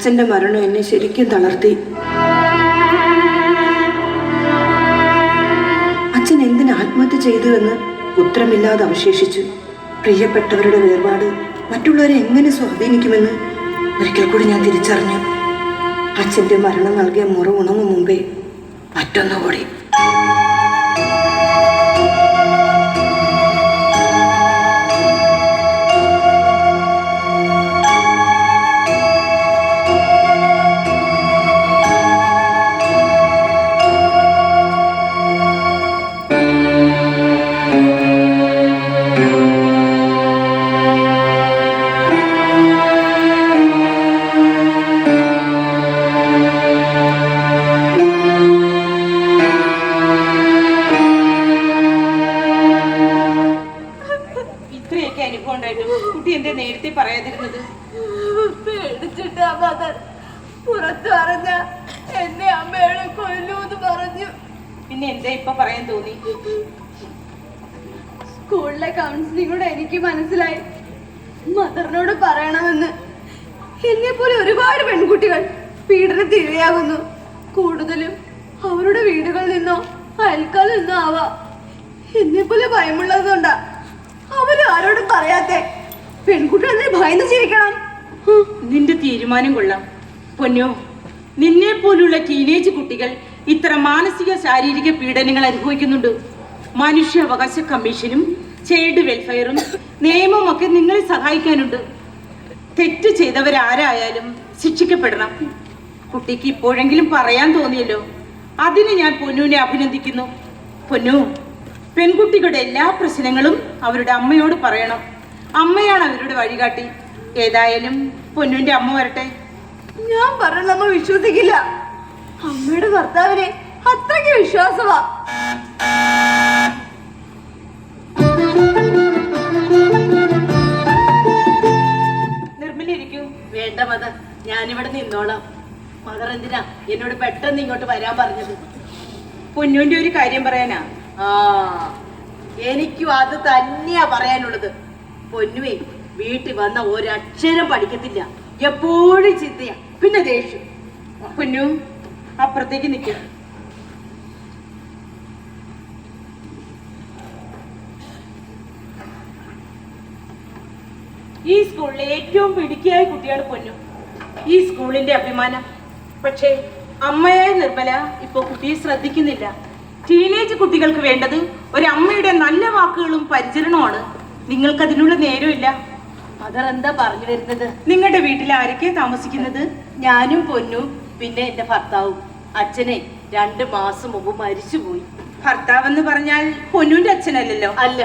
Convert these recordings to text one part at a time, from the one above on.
അച്ഛന്റെ മരണം എന്നെ ശരിക്കും തളർത്തി. അച്ഛൻ എന്തിന് ആത്മഹത്യ ചെയ്തു എന്ന് ഉത്തരമില്ലാതെ അവശേഷിച്ചു. പ്രിയപ്പെട്ടവരുടെ വേർപാട് മറ്റുള്ളവരെ എങ്ങനെ സ്വാധീനിക്കുമെന്ന് ഒരിക്കൽ കൂടി ഞാൻ തിരിച്ചറിഞ്ഞു. അച്ഛന്റെ മരണം നൽകിയ മുറ ഉണങ്ങും മുമ്പേ മറ്റൊന്നുകൂടി. കുട്ടി എന്റെ നേരത്തെ പറയാതിരുന്നത്? പേടിച്ചിട്ടാ മദർ. പുറത്തു പറഞ്ഞ എന്നെ അമ്മയോട് കൊല്ലൂന്ന് പറഞ്ഞു. പിന്നെ എന്താ ഇപ്പൊ പറയാൻ തോന്നി? സ്കൂളിലെ കൗൺസിലിംഗൂടെ എനിക്ക് മനസ്സിലായി മദറിനോട് പറയണമെന്ന്. എന്നെ പോലെ ഒരുപാട് പെൺകുട്ടികൾ പീഡനത്തിന് ഇരയാകുന്നു. കൂടുതലും അവരുടെ വീടുകളിൽ നിന്നോ അയൽക്കാരിൽ നിന്നോ ആവാം. എന്നെ പോലെ ഭയമുള്ളതുകൊണ്ടാ അവരും ആരോടും പറയാത്തെ. പെൺകുട്ടികൾ ഭയന്ന് ജീവിക്കണം. നിന്റെ തീരുമാനം കൊള്ളാം പൊന്നോ. നിന്നെ പോലുള്ള ടീനേജ് കുട്ടികൾ ഇത്ര മാനസിക ശാരീരിക പീഡനങ്ങൾ അനുഭവിക്കുന്നുണ്ട്. മനുഷ്യാവകാശ കമ്മീഷനും ചൈൽഡ് വെൽഫെയറും നിയമവും ഒക്കെ നിങ്ങളെ സഹായിക്കാനുണ്ട്. തെറ്റ് ചെയ്തവരാരായാലും ശിക്ഷിക്കപ്പെടണം. കുട്ടിക്ക് ഇപ്പോഴെങ്കിലും പറയാൻ തോന്നിയല്ലോ, അതിന് ഞാൻ പൊന്നുവിനെ അഭിനന്ദിക്കുന്നു. പൊന്നു, പെൺകുട്ടികളുടെ എല്ലാ പ്രശ്നങ്ങളും അവരുടെ അമ്മയോട് പറയണം. അമ്മയാണ് അവരുടെ വഴികാട്ടി. ഏതായാലും പൊന്നുവിന്റെ അമ്മ വരട്ടെ. ഞാൻ പറഞ്ഞ അമ്മ വിശ്വസിക്കില്ല. അമ്മയുടെ ഭർത്താവിനെ അത്രയ്ക്ക് വിശ്വാസമാ. നിർമ്മല ഇരിക്കൂ. വേണ്ട മദർ, ഞാനിവിടെ നിന്നോളാം. മദർ എന്തിനാ എന്നോട് പെട്ടെന്ന് ഇങ്ങോട്ട് വരാൻ പറഞ്ഞത്? പൊന്നുവിന്റെ ഒരു കാര്യം പറയാനാ. ആ, എനിക്കും അത് തന്നെയാ പറയാനുള്ളത്. പൊന്നുവേ വീട്ടിൽ വന്ന ഒരക്ഷരം പഠിക്കത്തില്ല. എപ്പോഴും ചിന്തയാ, പിന്നെ ദേഷ്യം. പൊന്നു അപ്പുറത്തേക്ക് നിൽക്ക. ഈ സ്കൂളിലെ ഏറ്റവും പിടിക്കായ കുട്ടിയാണ് പൊന്നു. ഈ സ്കൂളിന്റെ അഭിമാനം. പക്ഷേ അമ്മയായ നിർമ്മല ഇപ്പൊ കുട്ടിയെ ശ്രദ്ധിക്കുന്നില്ല. ടീനേജ് കുട്ടികൾക്ക് വേണ്ടത് ഒരമ്മയുടെ നല്ല വാക്കുകളും പരിചരണവുമാണ്. നിങ്ങൾക്ക് അതിനുള്ള നേരമില്ല. മദർ എന്താ പറഞ്ഞു വരുന്നത്? നിങ്ങളുടെ വീട്ടിൽ ആരൊക്കെയാ താമസിക്കുന്നത്? ഞാനും പൊന്നും പിന്നെ എന്റെ ഭർത്താവും. അച്ഛനെ 2 മാസം മുമ്പ് മരിച്ചുപോയി. ഭർത്താവെന്ന് പറഞ്ഞാൽ പൊന്നുവിന്റെ അച്ഛനല്ലല്ലോ? അല്ല,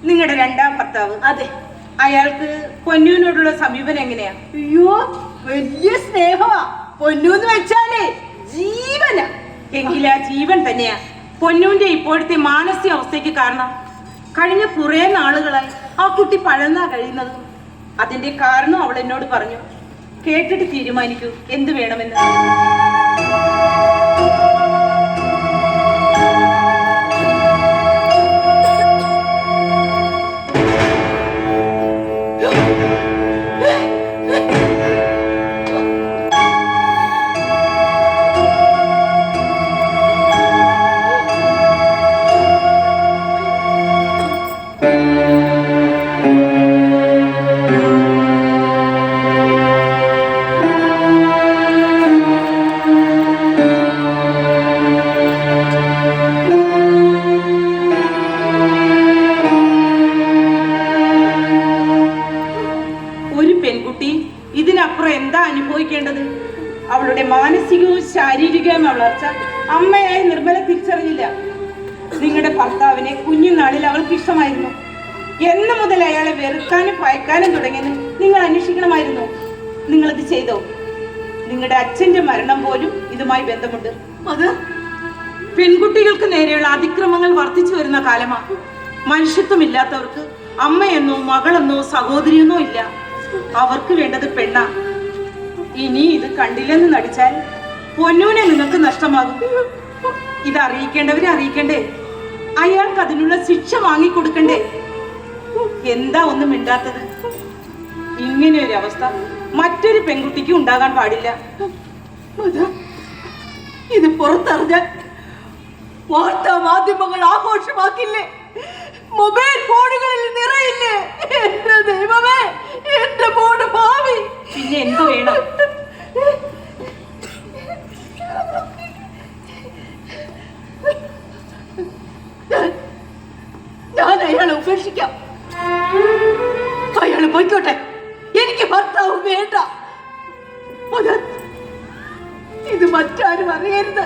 നിങ്ങളുടെ രണ്ടാം ഭർത്താവ്. അതെ. അയാൾക്ക് പൊന്നുവിനോടുള്ള സമീപനം എങ്ങനെയാ? അയ്യോ, വലിയ സ്നേഹമാ. പൊന്നൂന്ന് വെച്ചാലേ ജീവനാ. എങ്കിലാ ജീവൻ തന്നെയാ പൊന്നുവിന്റെ ഇപ്പോഴത്തെ മാനസികാവസ്ഥയ്ക്ക് കാരണം. കഴിഞ്ഞ കുറെ നാളുകളായി ആ കുട്ടി പഴന്നാ കഴിയുന്നത്. അതിന്റെ കാരണം അവൾ എന്നോട് പറഞ്ഞു. കേട്ടിട്ട് തീരുമാനിക്കൂ എന്ത് വേണമെന്ന്. ഇതിനപ്പുറം എന്താ അനുഭവിക്കേണ്ടത്? അവളുടെ മാനസികവും ശാരീരികവും വളർച്ച അമ്മയായി നിർമ്മല തിരിച്ചറിഞ്ഞില്ല. നിങ്ങളുടെ ഭർത്താവിനെ കുഞ്ഞുനാളിൽ അവൾക്ക് ഇഷ്ടമായിരുന്നു. എന്ന് മുതൽ അയാളെ വെറുക്കാനും ഭയക്കാനും തുടങ്ങിയെന്ന് നിങ്ങൾ അന്വേഷിക്കണമായിരുന്നു. നിങ്ങളിത് ചെയ്തോ? നിങ്ങളുടെ അച്ഛന്റെ മരണം പോലും ഇതുമായി ബന്ധമുണ്ട്. അത് പെൺകുട്ടികൾക്ക് നേരെയുള്ള അതിക്രമങ്ങൾ വർദ്ധിച്ചു വരുന്ന കാലമാണ്. മനുഷ്യത്വമില്ലാത്തവർക്ക് അമ്മയെന്നോ മകളെന്നോ സഹോദരിയെന്നോ ഇല്ല. അവർക്ക് വേണ്ടത് പെണ്ണാ. ഇനി ഇത് കണ്ടില്ലെന്ന് നടിച്ചാൽ പൊന്നൂനെ നിങ്ങൾക്ക് നഷ്ടമാകും. ഇത് അറിയിക്കേണ്ടവരെ അറിയിക്കണ്ടേ? അയാൾക്ക് അതിനുള്ള ശിക്ഷ വാങ്ങിക്കൊടുക്കണ്ടേ? എന്താ ഒന്നും മിണ്ടാത്തത്? ഇങ്ങനെ ഒരു അവസ്ഥ മറ്റൊരു പെൺകുട്ടിക്കും ഉണ്ടാകാൻ പാടില്ല. ഇത് പുറത്തറിഞ്ഞാൽ വാർത്താ മാധ്യമങ്ങൾ ആഘോഷമാക്കില്ലേ? മൊബൈൽ ഫോണുകളിൽ നിറയില്ലേ? എന്റെ ദൈവമേ, എന്റെ മോട് ഭാവി. പിന്നെ എന്ത് വേണം? ഞാൻ അയാളെ ഉപേക്ഷിക്കാം. അയാള് പോയിക്കോട്ടെ, എനിക്ക് ഭർത്താവ് വേണ്ട. ഇത് മറ്റാരും അറിയരുത്.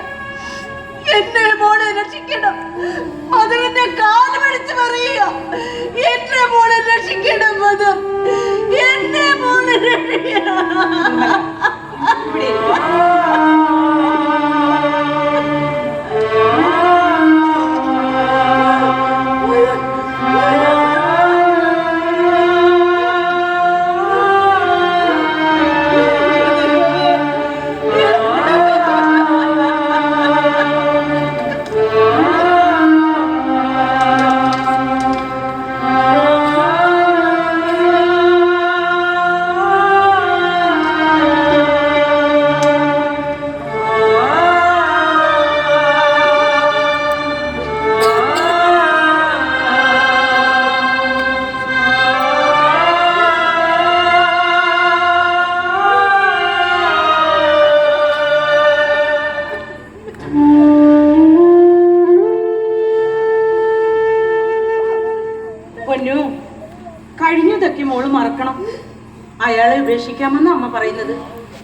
എന്നെ മോളെ രക്ഷിക്കണം. മധുവിന്റെ കാല് പിടിച്ച് പറയുക, എന്നെ മോളെ രക്ഷിക്കണം. മധു, എന്നെ മോളെ രക്ഷിക്കണം. ഇവിടെ ഇരിക്കൂ. പൊന്നു, കഴിഞ്ഞതൊക്കെ മോള് മറക്കണം. അയാളെ ഉപേക്ഷിക്കാമെന്ന് അമ്മ പറയുന്നത്.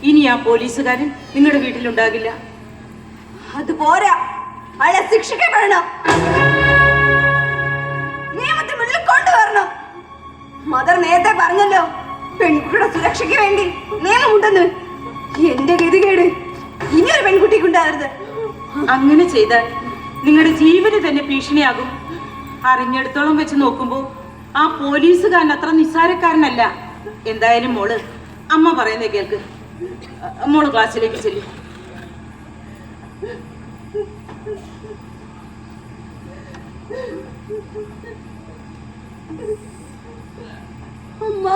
ഇനി ആ പോലീസുകാരൻ നിങ്ങളുടെ വീട്ടിലുണ്ടാകില്ല. അത് പോരാ, അയാളെ ശിക്ഷിക്കപ്പെടണം. നിയമത്തെ മുന്നിൽ കൊണ്ടുവരണം. മദർ നേരത്തെ പറഞ്ഞല്ലോ, പെൺകുട്ടിയുടെ സുരക്ഷയ്ക്ക് വേണ്ടി നിയമമുണ്ടെന്ന്. എന്റെ ഗതികേട് ഇനിയൊരു പെൺകുട്ടിക്ക് ഉണ്ടാകരുത്. അങ്ങനെ ചെയ്താൽ നിങ്ങളുടെ ജീവന് തന്നെ ഭീഷണിയാകും. അറിഞ്ഞെടുത്തോളം വെച്ച് നോക്കുമ്പോൾ ആ പോലീസുകാരൻ അത്ര നിസ്സാരക്കാരനല്ല. എന്തായാലും മോള് അമ്മ പറയുന്നേ കേൾക്ക്. മോള് ക്ലാസ്സിലേക്ക് ചെല്ലും. അമ്മ